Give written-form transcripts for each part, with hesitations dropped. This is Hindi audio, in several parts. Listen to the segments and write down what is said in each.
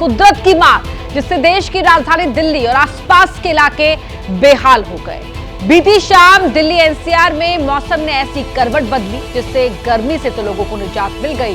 कुदरत की मार, जिससे देश की राजधानी दिल्ली और आसपास के इलाके बेहाल हो गए। बीती शाम दिल्ली एनसीआर में मौसम ने ऐसी करवट बदली जिससे गर्मी से तो लोगों को निजात मिल गई।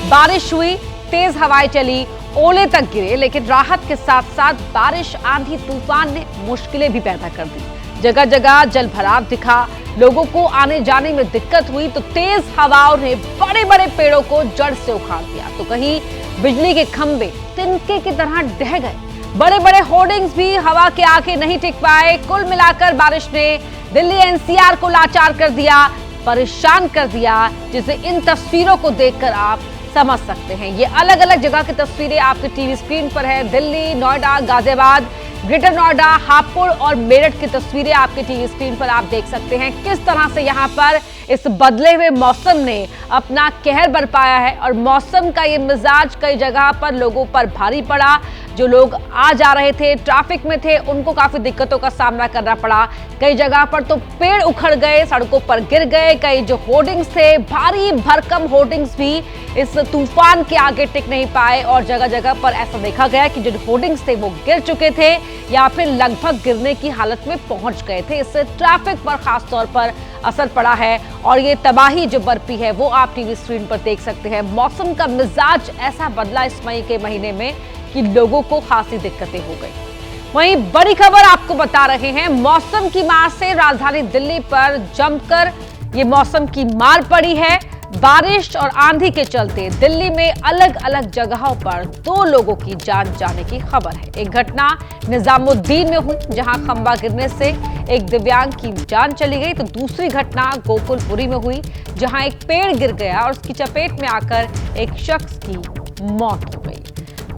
बारिश हुई, तेज हवाएं चली, ओले तक गिरे, लेकिन राहत के साथ साथ बारिश, आंधी, तूफान ने मुश्किलें भी पैदा कर दी। जगह जगह जल भराव दिखा, लोगों को आने जाने में दिक्कत हुई तो तेज हवाओं ने बड़े बड़े पेड़ों को जड़ से उखाड़ दिया, तो कहीं बिजली के खंभे तिनके की तरह ढह गए। बड़े बड़े होर्डिंग्स भी हवा के आगे नहीं टिक पाए। कुल मिलाकर बारिश ने दिल्ली एनसीआर को लाचार कर दिया, परेशान कर दिया, जिसे इन तस्वीरों को देखकर आप समझ सकते हैं। ये अलग अलग जगह की तस्वीरें आपके टीवी स्क्रीन पर है। दिल्ली, नोएडा, गाजियाबाद, ग्रेटर नोएडा, हापुड़ और मेरठ की तस्वीरें आपके टीवी स्क्रीन पर आप देख सकते हैं। किस तरह से यहाँ पर इस बदले हुए मौसम ने अपना कहर बरपाया है और मौसम का ये मिजाज कई जगह पर लोगों पर भारी पड़ा। जो लोग आ जा रहे थे, ट्रैफिक में थे, उनको काफी दिक्कतों का सामना करना पड़ा। कई जगह पर तो पेड़ उखड़ गए, सड़कों पर गिर गए। कई जो होर्डिंग्स थे, भारी भरकम होर्डिंग्स भी इस तूफान के आगे टिक नहीं पाए और जगह जगह पर ऐसा देखा गया कि जो होर्डिंग्स थे वो गिर चुके थे या फिर लगभग गिरने की हालत में पहुंच गए थे। इससे ट्रैफिक पर खास तौर पर असर पड़ा है और ये तबाही जो बरपी है वो आप टीवी स्क्रीन पर देख सकते हैं। मौसम का मिजाज ऐसा बदला इस मई के महीने में कि लोगों को खासी दिक्कतें हो गई। वहीं बड़ी खबर आपको बता रहे हैं, मौसम की मार से राजधानी दिल्ली पर जमकर ये मौसम की मार पड़ी है। बारिश और आंधी के चलते दिल्ली में अलग अलग जगहों पर 2 लोगों की जान जाने की खबर है। एक घटना निजामुद्दीन में हुई जहां खंबा गिरने से एक दिव्यांग की जान चली गई, तो दूसरी घटना गोकुलपुरी में हुई जहां एक पेड़ गिर गया और उसकी चपेट में आकर एक शख्स की मौत हो गई।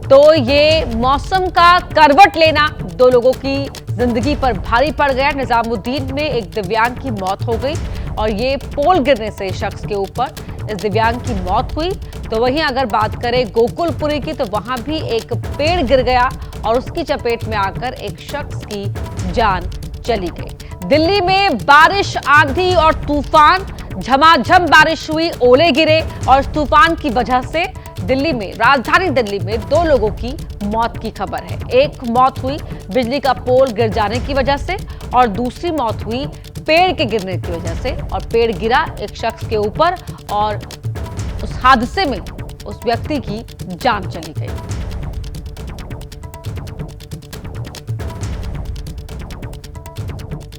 तो ये मौसम का करवट लेना 2 लोगों की जिंदगी पर भारी पड़ गया। निजामुद्दीन में एक दिव्यांग की मौत हो गई और ये पोल गिरने से शख्स के ऊपर इस दिव्यांग की मौत हुई। तो वहीं अगर बात करें गोकुलपुरी की, तो वहां भी एक पेड़ गिर गया और उसकी चपेट में आकर एक शख्स की जान चली गई। दिल्ली में बारिश, आंधी और तूफान, झमाझम बारिश हुई, ओले गिरे और इस तूफान की वजह से दिल्ली में, राजधानी दिल्ली में 2 लोगों की मौत की खबर है। एक मौत हुई बिजली का पोल गिर जाने की वजह से और दूसरी मौत हुई पेड़ के गिरने की वजह से। और पेड़ गिरा एक शख्स के ऊपर और उस हादसे में उस व्यक्ति की जान चली गई।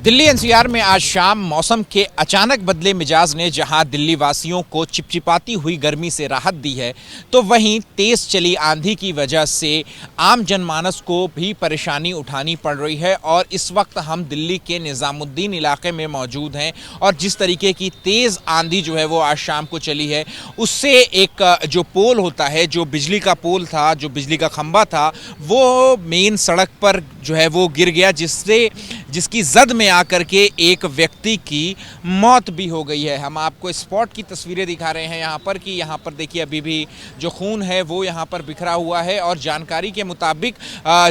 दिल्ली एनसीआर में आज शाम मौसम के अचानक बदले मिजाज ने जहां दिल्ली वासियों को चिपचिपाती हुई गर्मी से राहत दी है, तो वहीं तेज चली आंधी की वजह से आम जनमानस को भी परेशानी उठानी पड़ रही है। और इस वक्त हम दिल्ली के निजामुद्दीन इलाके में मौजूद हैं और जिस तरीके की तेज़ आंधी जो है वो आज शाम को चली है, उससे एक जो पोल होता है, जो बिजली का पोल था, जो बिजली का खंभा था, वो मेन सड़क पर जो है वो गिर गया, जिसकी जद में आकर के एक व्यक्ति की मौत भी हो गई है। हम आपको स्पॉट की तस्वीरें दिखा रहे हैं यहाँ पर कि यहाँ पर देखिए अभी भी जो खून है वो यहाँ पर बिखरा हुआ है और जानकारी के मुताबिक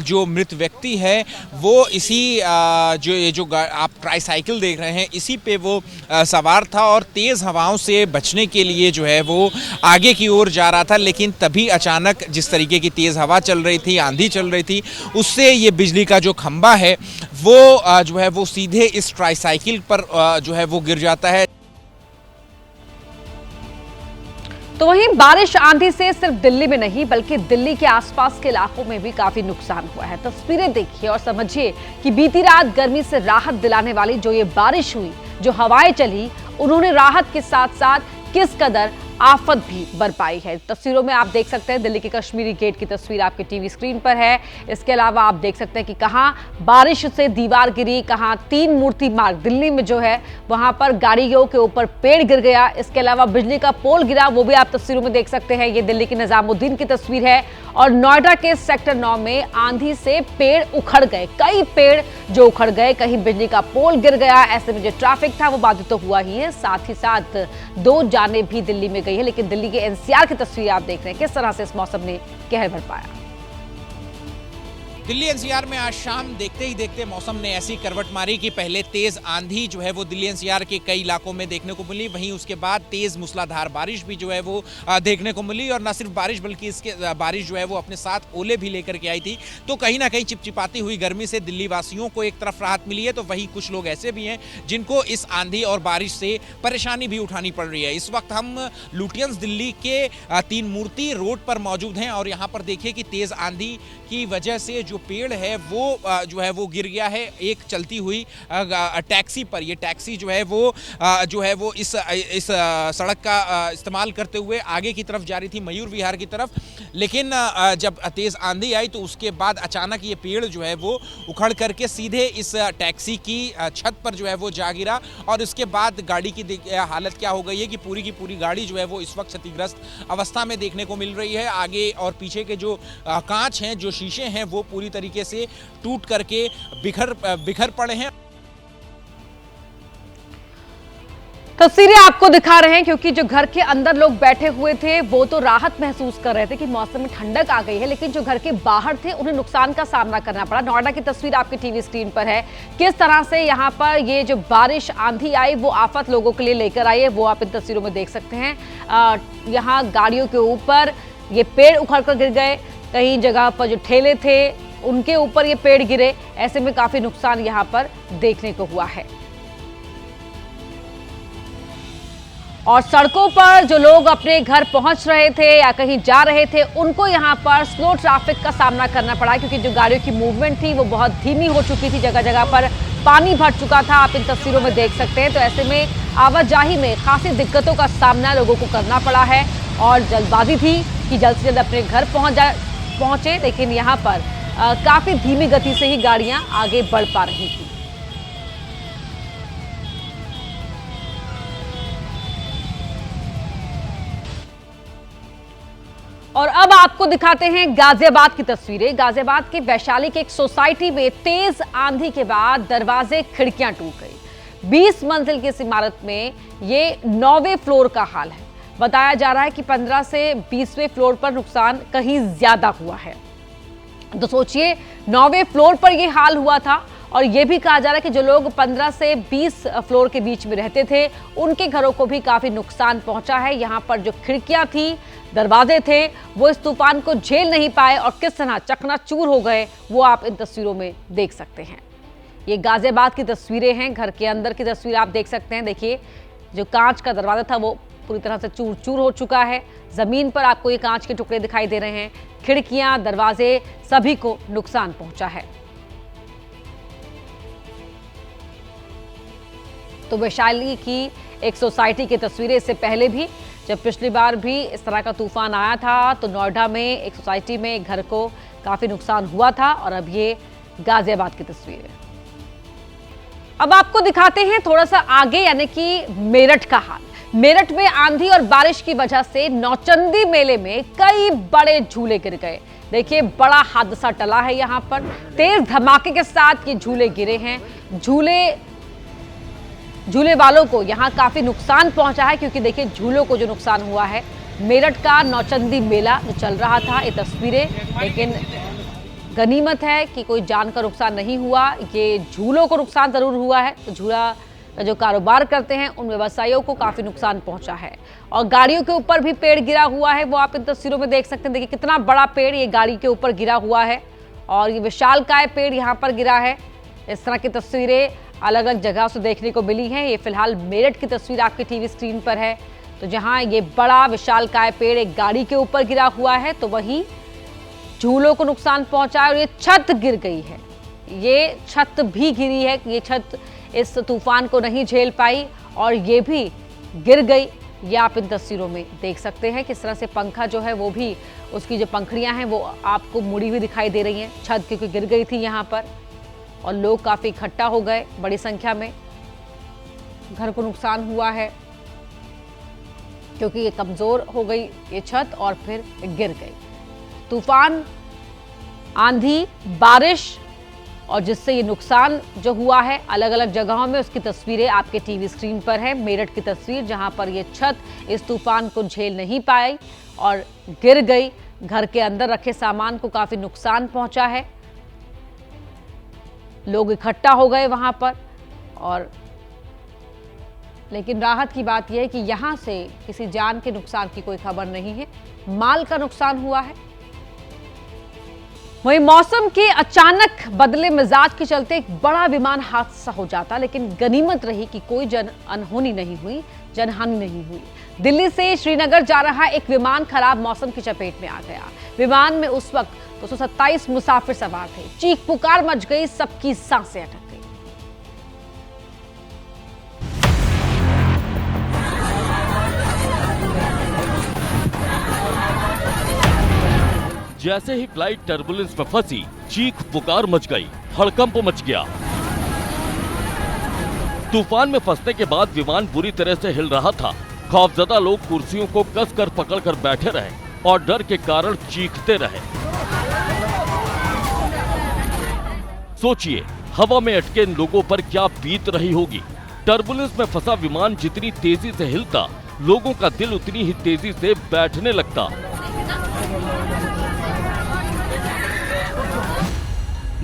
जो मृत व्यक्ति है वो इसी जो आप ट्राईसाइकिल देख रहे हैं, इसी पे वो सवार था और तेज़ हवाओं से बचने के लिए जो है वो आगे की ओर जा रहा था। लेकिन तभी अचानक जिस तरीके की तेज़ हवा चल रही थी, आंधी चल रही थी, उससे ये बिजली का जो खंभा है वो जो है वो सीधे इस ट्राईसाइकिल पर जो है वो गिर जाता है। तो वहीं बारिश, आंधी से सिर्फ दिल्ली में नहीं बल्कि दिल्ली के आसपास के इलाकों में भी काफी नुकसान हुआ है। तस्वीरें देखिए और समझिए कि बीती रात गर्मी से राहत दिलाने वाली जो ये बारिश हुई, जो हवाएं चली, उन्होंने राहत के साथ साथ किस कदर आफत भी बरपाई है। तस्वीरों में आप देख सकते हैं दिल्ली के कश्मीरी गेट की तस्वीर आपके टीवी स्क्रीन पर है। इसके अलावा आप देख सकते हैं कि कहां बारिश से दीवार गिरी, कहां 3 मूर्ति मार्ग दिल्ली में जो है वहां पर गाड़ियों के ऊपर पेड़ गिर गया। इसके अलावा बिजली का पोल गिरा, वो भी आप तस्वीरों में देख सकते हैं। ये दिल्ली की निजामुद्दीन की तस्वीर है। और नोएडा के सेक्टर 9 में आंधी से पेड़ उखड़ गए, कई पेड़ जो उखड़ गए, कहीं बिजली का पोल गिर गया। ऐसे में जो ट्रैफिक था वो बाधित तो हुआ ही है, साथ ही साथ 2 जाने भी दिल्ली में गई है। लेकिन दिल्ली के एनसीआर की तस्वीर आप देख रहे हैं किस तरह से इस मौसम ने कहर बरपाया। दिल्ली एनसीआर में आज शाम देखते ही देखते मौसम ने ऐसी करवट मारी कि पहले तेज आंधी जो है वो दिल्ली एनसीआर के कई इलाकों में देखने को मिली, वहीं उसके बाद तेज मूसलाधार बारिश भी जो है वो देखने को मिली। और न सिर्फ बारिश बल्कि इसके बारिश जो है वो अपने साथ ओले भी लेकर के आई थी। तो कहीं ना कहीं चिपचिपाती हुई गर्मी से दिल्ली वासियों को एक तरफ राहत मिली है, तो वहीं कुछ लोग ऐसे भी हैं जिनको इस आंधी और बारिश से परेशानी भी उठानी पड़ रही है। इस वक्त हम लुटियंस दिल्ली के तीन मूर्ति रोड पर मौजूद हैं और यहाँ पर देखिए कि तेज आंधी की वजह से जो पेड़ है वो जो है वो गिर गया है एक चलती हुई टैक्सी पर। ये टैक्सी जो है वो इस सड़क का इस्तेमाल करते हुए आगे की तरफ जा रही थी मयूर विहार की तरफ, लेकिन जब तेज आंधी आई तो उसके बाद अचानक ये पेड़ जो है वो उखड़ करके सीधे इस टैक्सी की छत पर जो है वो जा गिरा। और इसके बाद गाड़ी की हालत क्या हो गई है कि पूरी की पूरी गाड़ी जो है वो इस वक्त क्षतिग्रस्त अवस्था में देखने को मिल रही है। आगे और पीछे के जो कांच हैं, जो शीशे हैं, वो पूरी तरीके से टूट करके बिखर पड़े हैं। तस्वीरें आपको दिखा रहे हैं क्योंकि जो घर के अंदर लोग बैठे हुए थे वो तो राहत महसूस कर रहे थे कि मौसम में ठंडक आ गई है, लेकिन जो घर के बाहर थे उन्हें नुकसान का सामना करना पड़ा। नोएडा की तस्वीर आपकी टीवी स्क्रीन पर है, किस तरह से यहाँ पर ये जो बारिश आंधी आई वो आफत लोगों के लिए लेकर आई है, वो आप इन तस्वीरों में देख सकते हैं। यहाँ गाड़ियों के ऊपर ये पेड़ उखड़ कर गिर गए, कई जगह पर जो ठेले थे उनके ऊपर ये पेड़ गिरे। ऐसे में काफी नुकसान यहाँ पर देखने को हुआ है। और सड़कों पर जो लोग अपने घर पहुंच रहे थे या कहीं जा रहे थे उनको यहाँ पर स्लो ट्रैफिक का सामना करना पड़ा क्योंकि जो गाड़ियों की मूवमेंट थी वो बहुत धीमी हो चुकी थी, जगह जगह पर पानी भर चुका था, आप इन तस्वीरों में देख सकते हैं। तो ऐसे में आवाजाही में खासी दिक्कतों का सामना लोगों को करना पड़ा है और जल्दबाजी थी कि जल्द से जल्द अपने घर पहुंचे, लेकिन यहाँ पर काफी धीमी गति से ही गाड़ियां आगे बढ़ पा रही थी। और अब आपको दिखाते हैं गाजियाबाद की तस्वीरें। गाजियाबाद के वैशाली के एक सोसाइटी में तेज आंधी के बाद दरवाजे खिड़कियां टूट गई। 20 मंजिल की इस इमारत में ये 9वें फ्लोर का हाल है। बताया जा रहा है कि 15 से 20वें फ्लोर पर नुकसान कहीं ज्यादा हुआ है। तो सोचिए 9वें फ्लोर पर यह हाल हुआ था और यह भी कहा जा रहा है कि जो लोग 15 से 20 फ्लोर के बीच में रहते थे उनके घरों को भी काफी नुकसान पहुंचा है। यहां पर जो खिड़कियां थी, दरवाजे थे, वो इस तूफान को झेल नहीं पाए और किस तरह चकनाचूर हो गए वो आप इन तस्वीरों में देख सकते हैं। ये गाजियाबाद की तस्वीरें हैं, घर के अंदर की तस्वीर आप देख सकते हैं। देखिए जो कांच का दरवाजा था वो पूरी तरह से चूर चूर हो चुका है। जमीन पर आपको ये कांच के टुकड़े दिखाई दे रहे हैं। खिड़कियां, दरवाजे, सभी को नुकसान पहुंचा है। तो वैशाली की एक सोसाइटी की तस्वीरें, इससे पहले भी जब पिछली बार भी इस तरह का तूफान आया था तो नोएडा में एक सोसाइटी में एक घर को काफी नुकसान हुआ था। और अब ये गाजियाबाद की तस्वीर है। अब आपको दिखाते हैं थोड़ा सा आगे, यानी कि मेरठ का हाल। मेरठ में आंधी और बारिश की वजह से नौचंदी मेले में कई बड़े झूले गिर गए। देखिए बड़ा हादसा टला है, यहाँ पर तेज धमाके के साथ ये झूले गिरे हैं। झूले वालों को यहाँ काफी नुकसान पहुंचा है क्योंकि देखिए झूलों को जो नुकसान हुआ है। मेरठ का नौचंदी मेला जो चल रहा था, ये तस्वीरें, लेकिन गनीमत है कि कोई जान का नुकसान नहीं हुआ। ये झूलों को नुकसान जरूर हुआ है। तो झूला जो कारोबार करते हैं उन व्यवसायियों को काफी नुकसान पहुंचा है। और गाड़ियों के ऊपर भी पेड़ गिरा हुआ है, वो आप इन तस्वीरों में देख सकते हैं। देखिए कितना बड़ा पेड़ ये गाड़ी के ऊपर गिरा हुआ है और ये विशालकाय पेड़ यहाँ पर गिरा है। इस तरह की तस्वीरें अलग अलग जगह से देखने को मिली हैं। ये फिलहाल मेरठ की तस्वीर आपकी टीवी स्क्रीन पर है। तो जहां ये बड़ा विशालकाय पेड़ एक गाड़ी के ऊपर गिरा हुआ है तो वहीं झूलों को नुकसान पहुंचा है और ये छत गिर गई है। ये छत भी गिरी है, ये छत इस तूफान को नहीं झेल पाई और ये भी गिर गई। ये आप इन तस्वीरों में देख सकते हैं किस तरह से पंखा जो है वो भी, उसकी जो पंखड़ियां हैं वो आपको मुड़ी हुई दिखाई दे रही हैं। छत क्योंकि गिर गई थी यहाँ पर और लोग काफी इकट्ठा हो गए, बड़ी संख्या में घर को नुकसान हुआ है क्योंकि ये कमजोर हो गई ये छत और फिर गिर गई। तूफान, आंधी, बारिश और जिससे ये नुकसान जो हुआ है अलग अलग जगहों में, उसकी तस्वीरें आपके टीवी स्क्रीन पर है। मेरठ की तस्वीर जहां पर ये छत इस तूफान को झेल नहीं पाई और गिर गई। घर के अंदर रखे सामान को काफी नुकसान पहुंचा है। लोग इकट्ठा हो गए वहां पर। और लेकिन राहत की बात यह है कि यहां से किसी जान के नुकसान की कोई खबर नहीं है, माल का नुकसान हुआ है। वहीं मौसम के अचानक बदले मिजाज के चलते एक बड़ा विमान हादसा हो जाता, लेकिन गनीमत रही कि कोई अनहोनी नहीं हुई, जनहानि नहीं हुई। दिल्ली से श्रीनगर जा रहा एक विमान खराब मौसम की चपेट में आ गया। विमान में उस वक्त 227 मुसाफिर सवार थे। चीख पुकार मच गई, सबकी सांसें अटक गई। जैसे ही फ्लाइट टर्बुलेंस में फंसी, चीख पुकार मच गई, हड़कंप मच गया। तूफान में फंसने के बाद विमान बुरी तरह से हिल रहा था। खौफजदा लोग कुर्सियों को कसकर पकड़कर बैठे रहे और डर के कारण चीखते रहे। सोचिए, हवा में अटके इन लोगों पर क्या बीत रही होगी। टर्बुलेंस में फंसा विमान जितनी तेजी से हिलता, लोगों का दिल उतनी ही तेजी से बैठने लगता।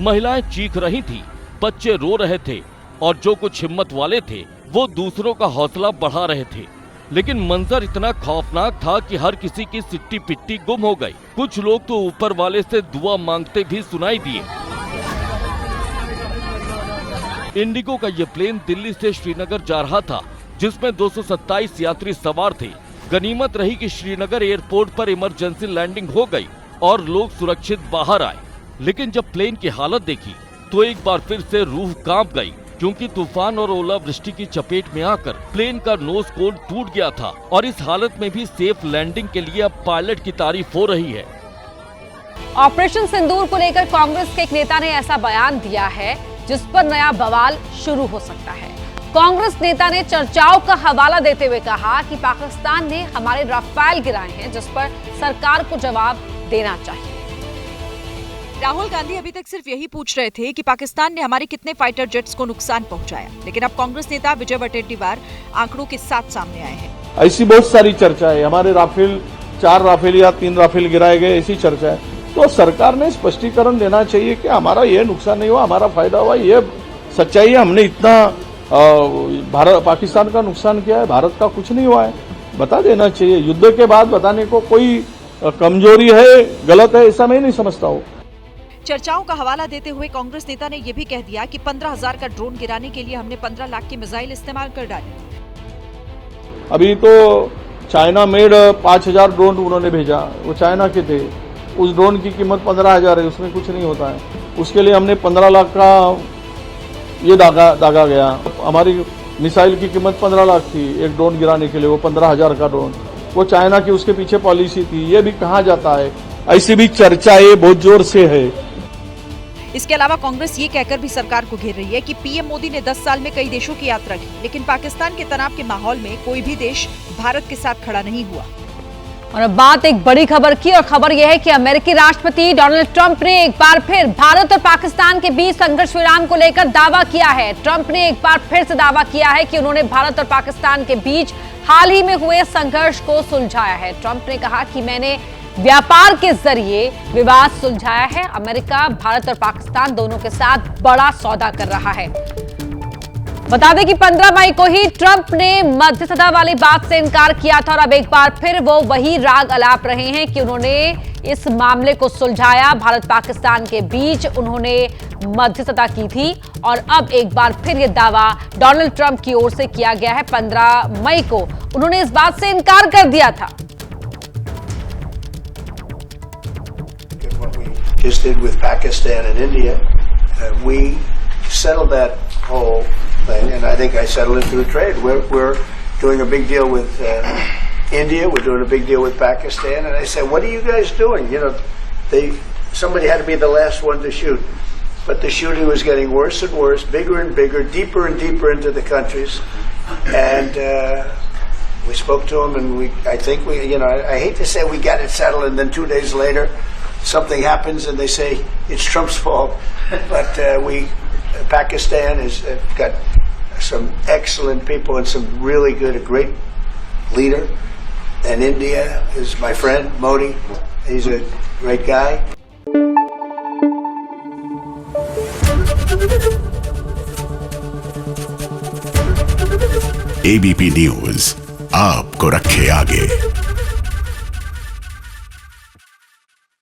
महिलाएं चीख रही थी, बच्चे रो रहे थे और जो कुछ हिम्मत वाले थे वो दूसरों का हौसला बढ़ा रहे थे। लेकिन मंजर इतना खौफनाक था कि हर किसी की सिट्टी पिट्टी गुम हो गई। कुछ लोग तो ऊपर वाले से दुआ मांगते भी सुनाई दिए। इंडिगो का ये प्लेन दिल्ली से श्रीनगर जा रहा था, जिसमें 227 यात्री सवार थे। गनीमत रही कि श्रीनगर एयरपोर्ट पर इमरजेंसी लैंडिंग हो गई और लोग सुरक्षित बाहर आए। लेकिन जब प्लेन की हालत देखी तो एक बार फिर से रूह कांप गई, क्योंकि तूफान और ओलावृष्टि की चपेट में आकर प्लेन का नोज कोन टूट गया था और इस हालत में भी सेफ लैंडिंग के लिए अब पायलट की तारीफ हो रही है। ऑपरेशन सिंदूर को लेकर कांग्रेस के एक नेता ने ऐसा बयान दिया है जिस पर नया बवाल शुरू हो सकता है। कांग्रेस नेता ने चर्चाओं का हवाला देते हुए कहा कि पाकिस्तान ने हमारे राफेल गिराए हैं, जिस पर सरकार को जवाब देना चाहिए। राहुल गांधी अभी तक सिर्फ यही पूछ रहे थे कि पाकिस्तान ने हमारे कितने फाइटर जेट्स को नुकसान पहुंचाया, लेकिन अब कांग्रेस नेता विजय वडेट्टीवार आंकड़ों के साथ सामने आए हैं। ऐसी बहुत सारी चर्चा है, हमारे राफेल 4 राफेल या 3 राफेल गिराए गए, ऐसी चर्चा है। तो सरकार ने स्पष्टीकरण देना चाहिए कि हमारा ये नुकसान नहीं हुआ, हमारा फायदा हुआ, ये सच्चाई है। हमने इतना भारत पाकिस्तान का नुकसान किया है, भारत का कुछ नहीं हुआ है, बता देना चाहिए। युद्ध के बाद बताने को कोई कमजोरी है, गलत है, ऐसा मैं नहीं समझता हूँ। चर्चाओं का हवाला देते हुए कांग्रेस नेता ने यह भी कह दिया कि 15,000 का ड्रोन गिराने के लिए हमने 15 लाख की मिसाइल इस्तेमाल कर डाली। अभी तो चाइना मेड 5,000 ड्रोन उन्होंने भेजा, वो चाइना के थे। उस ड्रोन की कीमत 15,000 है, उसमें कुछ नहीं होता है। उसके लिए हमने 15 लाख का ये दागा गया। हमारी मिसाइल की कीमत 15 लाख थी एक ड्रोन गिराने के लिए, वो 15,000 का ड्रोन, वो चाइना की उसके पीछे पॉलिसी थी। ये भी कहा जाता है, ऐसी भी चर्चाएं बहुत जोर से है। इसके अलावा कांग्रेस ये कहकर भी सरकार को घेर रही है कि पीएम मोदी ने 10 साल में कई देशों की यात्रा की, लेकिन पाकिस्तान के तनाव के माहौल में कोई भी देश भारत के साथ खड़ा नहीं हुआ। और अब बात एक बड़ी खबर की, और खबर यह है कि अमेरिकी राष्ट्रपति डोनाल्ड ट्रंप ने एक बार फिर भारत और पाकिस्तान के बीच संघर्ष विराम को लेकर दावा किया है। ट्रंप ने एक बार फिर से दावा किया है कि उन्होंने भारत और पाकिस्तान के बीच हाल ही में हुए संघर्ष को सुलझाया है। ट्रंप ने कहा कि मैंने व्यापार के जरिए विवाद सुलझाया है। अमेरिका भारत और पाकिस्तान दोनों के साथ बड़ा सौदा कर रहा है। बता दें कि 15 मई को ही ट्रंप ने मध्यस्थता वाली बात से इनकार किया था, और अब एक बार फिर वो वही राग अलाप रहे हैं कि उन्होंने इस मामले को सुलझाया। भारत पाकिस्तान के बीच उन्होंने मध्यस्थता की थी, और अब एक बार फिर ये दावा डोनाल्ड ट्रंप की ओर से किया गया है। 15 मई को उन्होंने इस बात से इनकार कर दिया था। Just did with Pakistan and India, we settled that whole thing, and I think I settled it through trade. We're doing a big deal with India, we're doing a big deal with Pakistan, and I said, what are you guys doing? You know, somebody had to be the last one to shoot, but the shooting was getting worse and worse, bigger and bigger, deeper and deeper into the countries, and we spoke to them, and I think I hate to say we got it settled, and then 2 days later, something happens and they say it's Trump's fault, but Pakistan has got some excellent people and some really good, a great leader, and India is my friend Modi. He's a great guy. ABP news आपको रखे आगे।